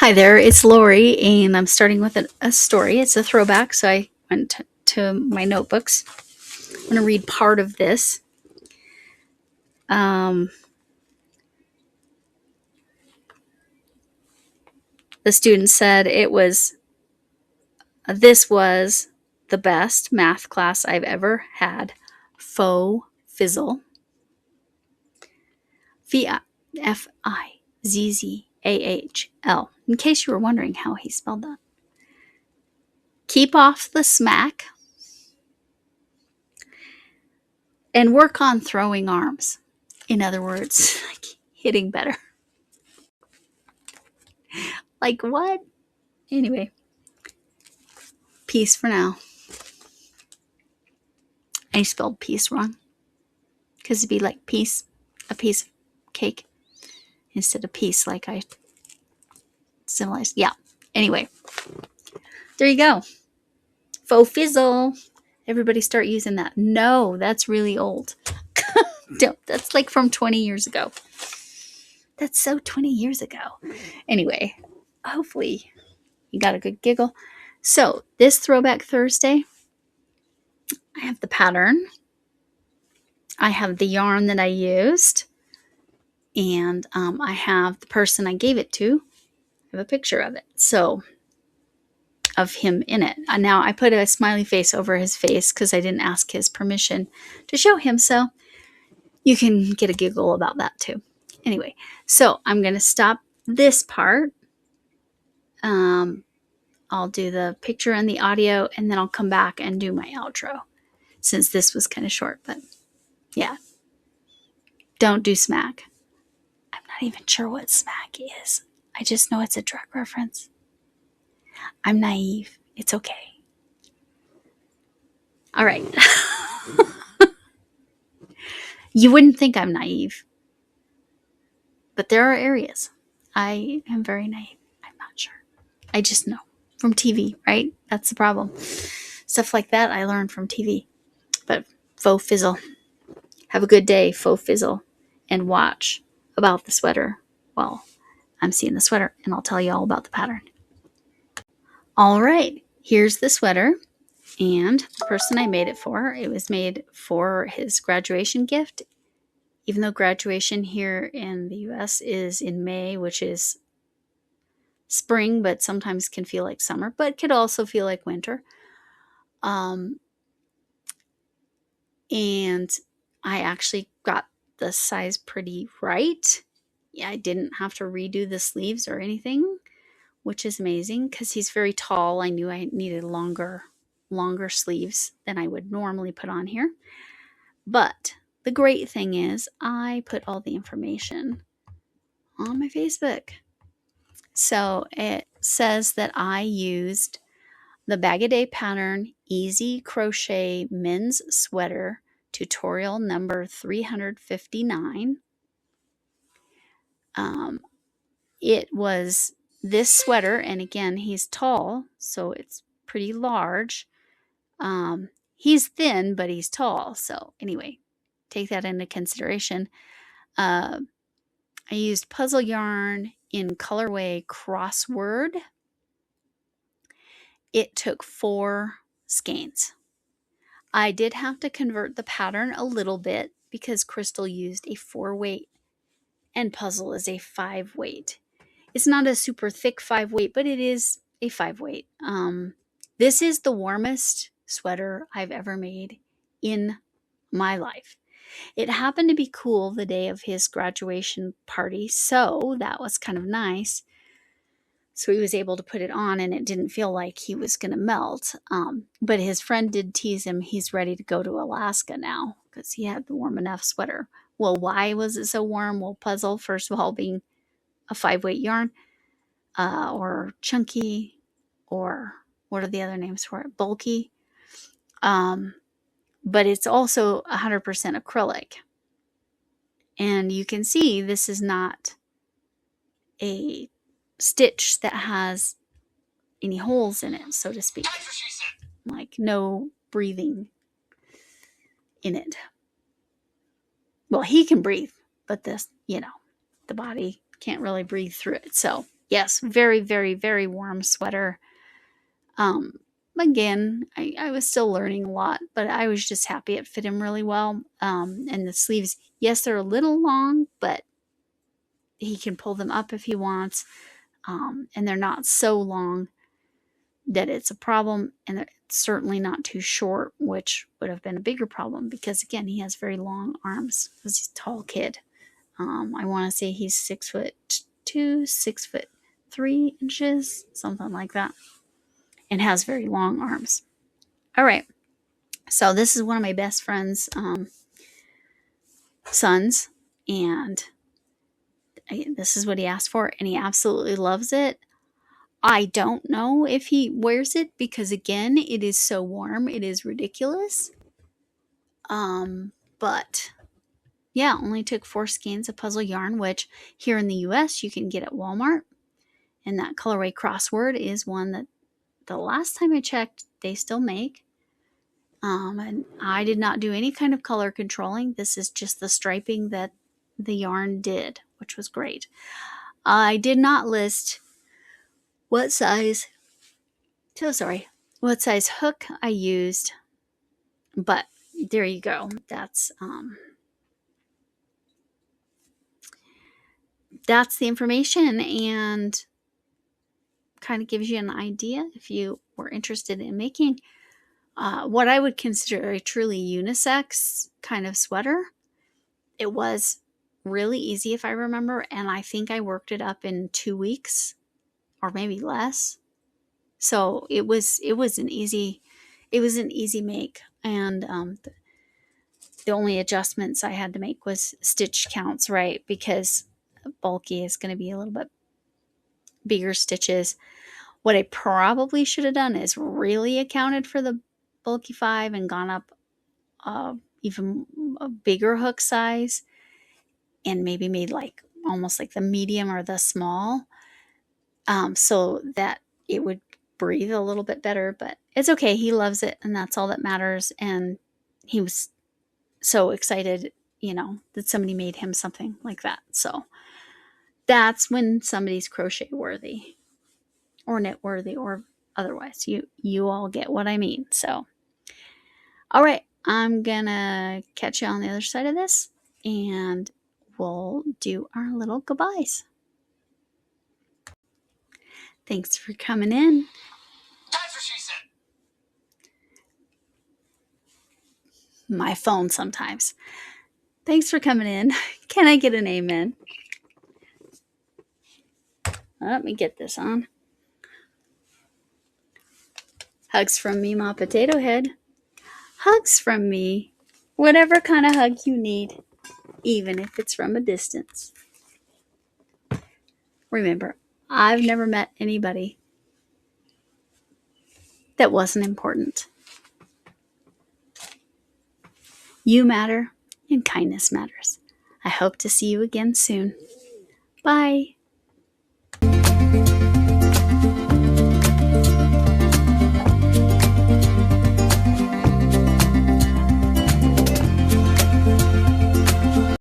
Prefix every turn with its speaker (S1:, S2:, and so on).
S1: Hi there, it's Lori, and I'm starting with a story. It's a throwback, so I went to my notebooks. I'm going to read part of this. The student said this was the best math class I've ever had. Faux fizzle. Fizzall. In case you were wondering how he spelled that. Keep off the smack and work on throwing arms. In other words, like hitting better. Like what? Anyway, peace for now. I spelled peace wrong because it'd be like piece, a piece of cake instead of peace like I symbolized. Yeah. Anyway, there you go. Faux fizzle. Everybody start using that. No, that's really old. That's like from 20 years ago. That's so 20 years ago. Anyway, hopefully you got a good giggle. So this Throwback Thursday, I have the pattern. I have the yarn that I used. And I have the person I gave it to. I have a picture of it. So, of him in it. Now, I put a smiley face over his face because I didn't ask his permission to show him. So, you can get a giggle about that too. Anyway, so I'm going to stop this part. I'll do the picture and the audio, and then I'll come back and do my outro since this was kind of short. But yeah, don't do smack. I'm not even sure what smack is. I just know it's a drug reference. I'm naive. It's okay. All right. You wouldn't think I'm naive. But there are areas. I am very naive. I'm not sure. I just know. From TV, right? That's the problem. Stuff like that I learned from TV. But faux fizzle. Have a good day, faux fizzle. And watch about the sweater. Well, I'm seeing the sweater, and I'll tell you all about the pattern. All right. Here's the sweater. And the person I made it was made for his graduation gift. Even though graduation here in the U.S. is in May, which is spring, but sometimes can feel like summer, but could also feel like winter. And I actually got the size pretty right. Yeah, I didn't have to redo the sleeves or anything, which is amazing because he's very tall. I knew I needed longer sleeves than I would normally put on here. But the great thing is I put all the information on my Facebook. So it says that I used the Bag a Day pattern Easy Crochet Men's Sweater tutorial number 359. It was this sweater, and again, he's tall, so it's pretty large. He's thin, but he's tall. So anyway, take that into consideration. I used puzzle yarn in colorway Crossword. It took 4 skeins. I did have to convert the pattern a little bit because Crystal used a 4-weight and puzzle is a 5-weight. It's not a super thick 5-weight, but it is a 5-weight. This is the warmest sweater I've ever made in my life. It happened to be cool the day of his graduation party, so that was kind of nice. So he was able to put it on, and it didn't feel like he was going to melt. But his friend did tease him. He's ready to go to Alaska now because he had the warm enough sweater. Well, why was it so warm? Well, puzzle, first of all, being a 5-weight yarn, or chunky, or what are the other names for it? Bulky. But it's also 100% acrylic. And you can see this is not a stitch that has any holes in it, so to speak. Like no breathing in it. Well, he can breathe, but this, the body can't really breathe through it. So Yes, very, very, very warm sweater. Again, I was still learning a lot, but I was just happy it fit him really well. And the sleeves, yes, they're a little long, but he can pull them up if he wants. And they're not so long that it's a problem, and they're certainly not too short, which would have been a bigger problem because, again, he has very long arms because he's a tall kid. I want to say he's 6'2", 6'3" something like that, and has very long arms. All right, so this is one of my best friend's sons, and this is what he asked for, and he absolutely loves it. I don't know if he wears it because, again, it is so warm. It is ridiculous. But yeah, only took 4 skeins of puzzle yarn, which here in the US you can get at Walmart. And that colorway crossword is one that the last time I checked, they still make. And I did not do any kind of color controlling. This is just the striping that the yarn did, which was great. I did not list what size hook I used, but there you go. That's the information, and kind of gives you an idea if you were interested in making what I would consider a truly unisex kind of sweater. It was really easy, if I remember, and I think I worked it up in 2 weeks or maybe less. So it was an easy make, and the only adjustments I had to make was stitch counts, right? Because bulky is going to be a little bit bigger stitches. What I probably should have done is really accounted for the bulky 5 and gone up even a bigger hook size, and maybe made like almost like the medium or the small, so that it would breathe a little bit better. But it's okay. He loves it, and that's all that matters. And he was so excited, that somebody made him something like that. So that's when somebody's crochet worthy or knit worthy or otherwise. You all get what I mean. So, all right, I'm gonna catch you on the other side of this, and we'll do our little goodbyes. Thanks for coming in.
S2: That's what she said.
S1: My phone sometimes. Thanks for coming in. Can I get an amen? Let me get this on. Hugs from me, Ma Potato Head. Hugs from me. Whatever kind of hug you need, even if it's from a distance. Remember, I've never met anybody that wasn't important. You matter, and kindness matters. I hope to see you again soon. Bye.